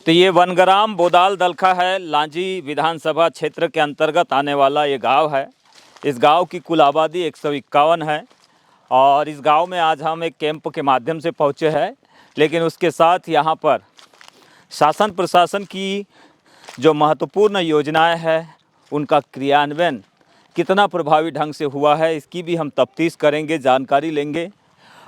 तो ये वनग्राम बोदाल दलखा है, लांजी विधानसभा क्षेत्र के अंतर्गत आने वाला ये गांव है। इस गांव की कुल आबादी 151 है और इस गांव में आज हम एक कैंप के माध्यम से पहुंचे हैं, लेकिन उसके साथ यहाँ पर शासन प्रशासन की जो महत्वपूर्ण योजनाएं हैं उनका क्रियान्वयन कितना प्रभावी ढंग से हुआ है, इसकी भी हम तफ्तीश करेंगे, जानकारी लेंगे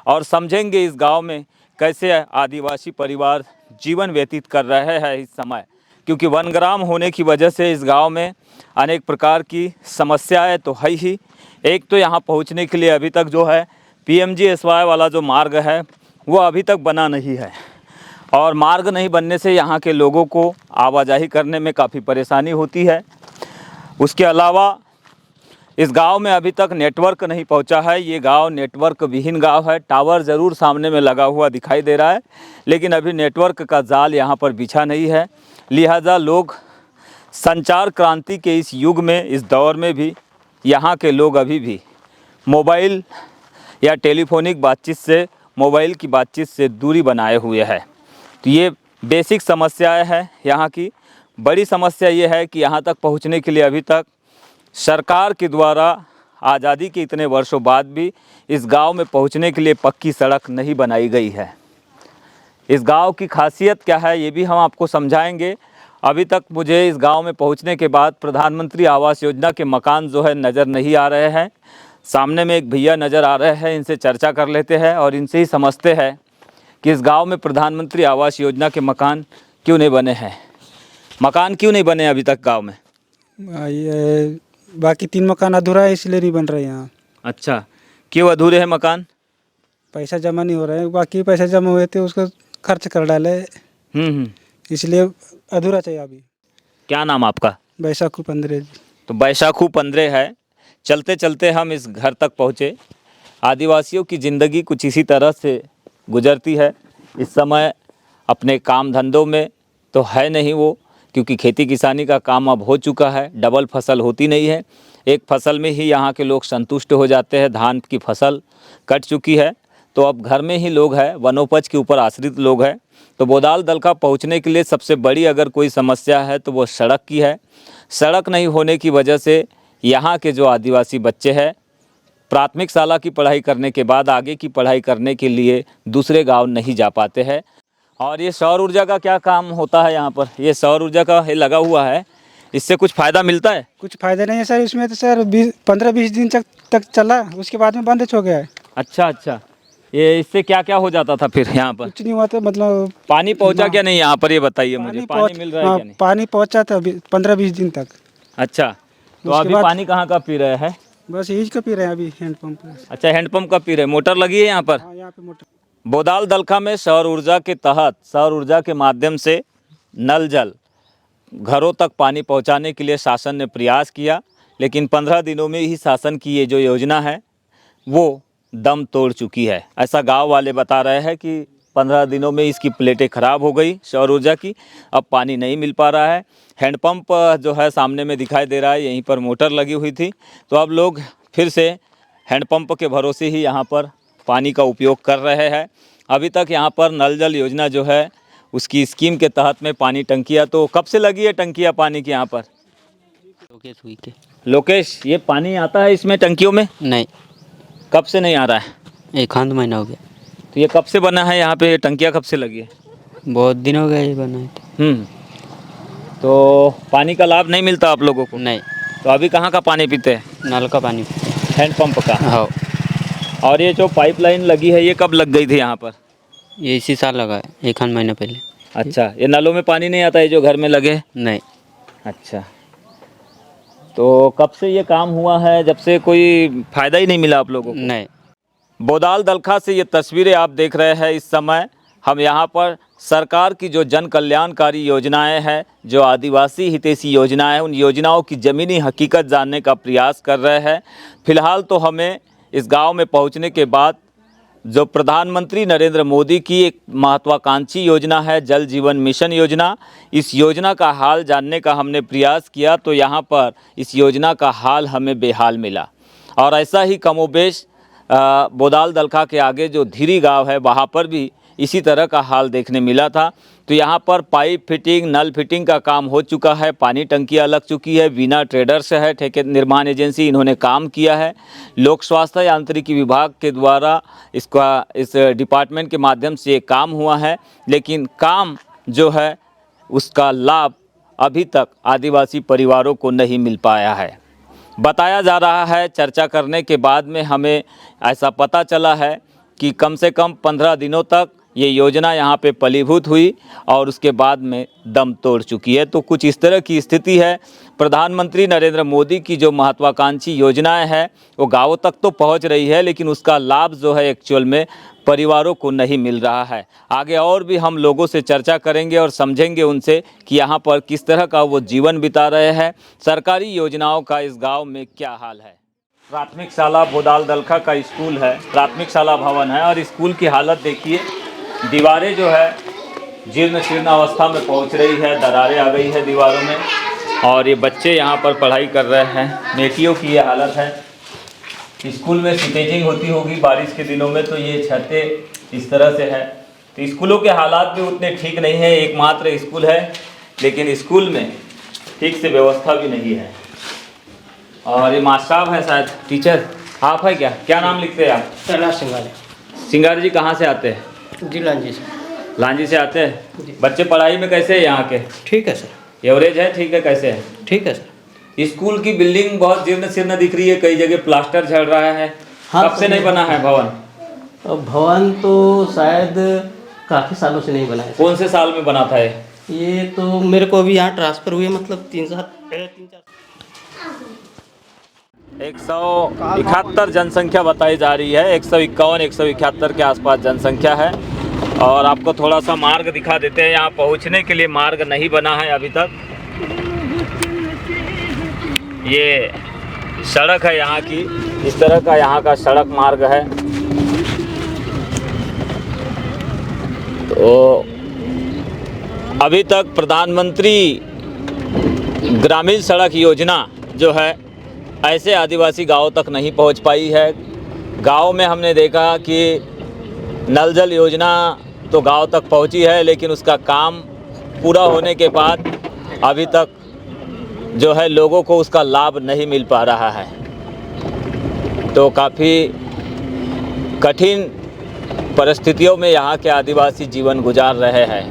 और समझेंगे इस गांव में कैसे आदिवासी परिवार जीवन व्यतीत कर रहे हैं इस समय। क्योंकि वनग्राम होने की वजह से इस गांव में अनेक प्रकार की समस्याएं तो है ही। एक तो यहाँ पहुँचने के लिए अभी तक जो है PMGSY वाला जो मार्ग है वो अभी तक बना नहीं है और मार्ग नहीं बनने से यहाँ के लोगों को आवाजाही करने में काफ़ी परेशानी होती है। उसके अलावा इस गांव में अभी तक नेटवर्क नहीं पहुंचा है। ये गांव नेटवर्क विहीन गांव है। टावर ज़रूर सामने में लगा हुआ दिखाई दे रहा है, लेकिन अभी नेटवर्क का जाल यहाँ पर बिछा नहीं है। लिहाजा लोग संचार क्रांति के इस युग में, इस दौर में भी यहाँ के लोग अभी भी मोबाइल या टेलीफोनिक बातचीत से, मोबाइल की बातचीत से दूरी बनाए हुए है। तो ये बेसिक समस्याएँ हैं यहाँ की। बड़ी समस्या ये है कि यहाँ तक पहुँचने के लिए अभी तक सरकार के द्वारा आज़ादी के इतने वर्षों बाद भी इस गांव में पहुंचने के लिए पक्की सड़क नहीं बनाई गई है। इस गांव की खासियत क्या है ये भी हम आपको समझाएंगे। अभी तक मुझे इस गांव में पहुंचने के बाद प्रधानमंत्री आवास योजना के मकान जो है नज़र नहीं आ रहे हैं। सामने में एक भैया नज़र आ रहे हैं, इनसे चर्चा कर लेते हैं और इनसे ही समझते हैं कि इस गाँव में प्रधानमंत्री आवास योजना के मकान क्यों नहीं बने हैं। मकान क्यों नहीं बने अभी तक गाँव में? ये बाकी 3 मकान अधूरा है, इसलिए नहीं बन रहे यहाँ। अच्छा, क्यों अधूरे हैं मकान? पैसा जमा नहीं हो रहा है, बाकी पैसे जमा हुए थे उसको खर्च कर डाले, इसलिए अधूरा चाहिए अभी। क्या नाम आपका? बैसाखू 15। तो बैसाखू 15 है। चलते चलते हम इस घर तक पहुँचे। आदिवासियों की ज़िंदगी कुछ इसी तरह से गुजरती है। इस समय अपने काम धंधों में तो है नहीं वो, क्योंकि खेती किसानी का काम अब हो चुका है, डबल फसल होती नहीं है। एक फसल में ही यहाँ के लोग संतुष्ट हो जाते हैं। धान की फसल कट चुकी है तो अब घर में ही लोग हैं, वनोपज के ऊपर आश्रित लोग हैं। तो बोदाल दलखा पहुँचने के लिए सबसे बड़ी अगर कोई समस्या है तो वो सड़क की है। सड़क नहीं होने की वजह से यहाँ के जो आदिवासी बच्चे हैं प्राथमिक शाला की पढ़ाई करने के बाद आगे की पढ़ाई करने के लिए दूसरे गाँव नहीं जा पाते हैं। और ये सौर ऊर्जा का क्या काम होता है यहाँ पर? ये सौर ऊर्जा का ये लगा हुआ है, इससे कुछ फ़ायदा मिलता है? कुछ फ़ायदा नहीं है सर इसमें, तो सर 15-20 दिन तक चला, उसके बाद में बंद हो गया है। अच्छा, ये इससे क्या क्या हो जाता था फिर यहाँ पर? कुछ नहीं हुआ था, मतलब पानी पहुँचा क्या नहीं यहाँ पर, ये बताइए मुझे। पानी मिल रहा है क्या नहीं? पानी पहुँचा था 15-20 दिन तक। अच्छा, तो अभी पानी कहाँ का पी रहे हैं? बस यही का पी रहे हैं अभी, हैंडपम्प। अच्छा, हैंडपम्प का पी रहे हैं। मोटर लगी है यहाँ पर? हाँ, यहाँ पे मोटर। बोदाल दलखा में सौर ऊर्जा के तहत, सौर ऊर्जा के माध्यम से नल जल घरों तक पानी पहुंचाने के लिए शासन ने प्रयास किया, लेकिन 15 दिनों में ही शासन की ये जो योजना है वो दम तोड़ चुकी है। ऐसा गांव वाले बता रहे हैं कि 15 दिनों में इसकी प्लेटें ख़राब हो गई सौर ऊर्जा की, अब पानी नहीं मिल पा रहा है। हैंडपम्प जो है सामने में दिखाई दे रहा है, यहीं पर मोटर लगी हुई थी, तो अब लोग फिर से हैंडपम्प के भरोसे ही यहाँ पर पानी का उपयोग कर रहे हैं। अभी तक यहाँ पर नल जल योजना जो है उसकी स्कीम के तहत में पानी टंकियाँ, तो कब से लगी है टंकियाँ पानी की यहाँ पर? लोकेश, ये पानी आता है इसमें टंकियों में? नहीं। कब से नहीं आ रहा है? 1 महीना हो गया। तो ये कब से बना है यहाँ पे, टंकियाँ कब से लगी है? बहुत दिन हो गया ये बना है। तो पानी का लाभ नहीं मिलता आप लोगों को? नहीं। तो अभी कहाँ का पानी पीते हैं? नल का पानी। हैंडपम्प का? हाँ। और ये जो पाइपलाइन लगी है ये कब लग गई थी यहाँ पर? ये इसी साल लगा है, 1 महीना पहले। अच्छा, ये नलों में पानी नहीं आता है जो घर में लगे? नहीं। अच्छा, तो कब से ये काम हुआ है, जब से कोई फ़ायदा ही नहीं मिला आप लोगों को? नहीं। बोदाल दलखा से ये तस्वीरें आप देख रहे हैं। इस समय हम यहाँ पर सरकार की जो जन कल्याणकारी योजनाएं हैं, जो आदिवासी हितैषी योजनाएं हैं, उन योजनाओं की ज़मीनी हकीकत जानने का प्रयास कर रहे हैं। फ़िलहाल तो हमें इस गांव में पहुंचने के बाद जो प्रधानमंत्री नरेंद्र मोदी की एक महत्वाकांक्षी योजना है जल जीवन मिशन योजना, इस योजना का हाल जानने का हमने प्रयास किया, तो यहाँ पर इस योजना का हाल हमें बेहाल मिला। और ऐसा ही कमोबेश बोदाल दलखा के आगे जो धीरी गांव है वहाँ पर भी इसी तरह का हाल देखने मिला था। तो यहाँ पर पाइप फिटिंग, नल फिटिंग का काम हो चुका है, पानी टंकियाँ लग चुकी है, वीना ट्रेडर्स है ठेके निर्माण एजेंसी, इन्होंने काम किया है। लोक स्वास्थ्य यांत्रिकी विभाग के द्वारा इस डिपार्टमेंट के माध्यम से ये काम हुआ है, लेकिन काम जो है उसका लाभ अभी तक आदिवासी परिवारों को नहीं मिल पाया है। बताया जा रहा है, चर्चा करने के बाद में हमें ऐसा पता चला है कि कम से कम 15 दिनों तक ये योजना यहाँ पे फलीभूत हुई और उसके बाद में दम तोड़ चुकी है। तो कुछ इस तरह की स्थिति है। प्रधानमंत्री नरेंद्र मोदी की जो महत्वाकांक्षी योजनाएं हैं वो गाँवों तक तो पहुँच रही है, लेकिन उसका लाभ जो है एक्चुअल में परिवारों को नहीं मिल रहा है। आगे और भी हम लोगों से चर्चा करेंगे और समझेंगे उनसे कि यहाँ पर किस तरह का वो जीवन बिता रहे हैं, सरकारी योजनाओं का इस गांव में क्या हाल है। प्राथमिक शाला बोदाल दलखा का स्कूल है, प्राथमिक शाला भवन है और स्कूल की हालत देखिए, दीवारें जो है जीर्ण शीर्ण अवस्था में पहुँच रही है, दरारें आ गई है दीवारों में और ये बच्चे यहाँ पर पढ़ाई कर रहे हैं। बेटियों की ये हालत है। स्कूल में सीटेजिंग होती होगी बारिश के दिनों में, तो ये छतें इस तरह से है। तो स्कूलों के हालात भी उतने ठीक नहीं है। एकमात्र स्कूल है, लेकिन स्कूल में ठीक से व्यवस्था भी नहीं है। और ये मास्टर साहब है, शायद टीचर आप है क्या? क्या नाम लिखते हैं आप? कैलाश सिंगारी। सिंगारी जी कहाँ से आते हैं? जी लांजी से। लांजी से आते हैं। बच्चे पढ़ाई में कैसे है यहाँ के? ठीक है सर। एवरेज है? ठीक है। कैसे है? ठीक है सर। स्कूल की बिल्डिंग बहुत जीर्ण शीर्ण दिख रही है, कई जगह प्लास्टर झड़ रहा है। हाँ, कब से नहीं बना है भवन? भवन तो शायद काफ़ी सालों से नहीं बना है। कौन से साल में बना था ये तो मेरे को अभी यहाँ ट्रांसफ़र हुए मतलब 3-4 171 जनसंख्या बताई जा रही है। 151 171 के आसपास जनसंख्या है। और आपको थोड़ा सा मार्ग दिखा देते हैं। यहाँ पहुँचने के लिए मार्ग नहीं बना है अभी तक। ये सड़क है यहाँ की, इस तरह का यहाँ का सड़क मार्ग है। तो अभी तक प्रधानमंत्री ग्रामीण सड़क योजना जो है ऐसे आदिवासी गांवों तक नहीं पहुंच पाई है। गांव में हमने देखा कि नल जल योजना तो गांव तक पहुंची है, लेकिन उसका काम पूरा होने के बाद अभी तक जो है लोगों को उसका लाभ नहीं मिल पा रहा है। तो काफ़ी कठिन परिस्थितियों में यहाँ के आदिवासी जीवन गुजार रहे हैं।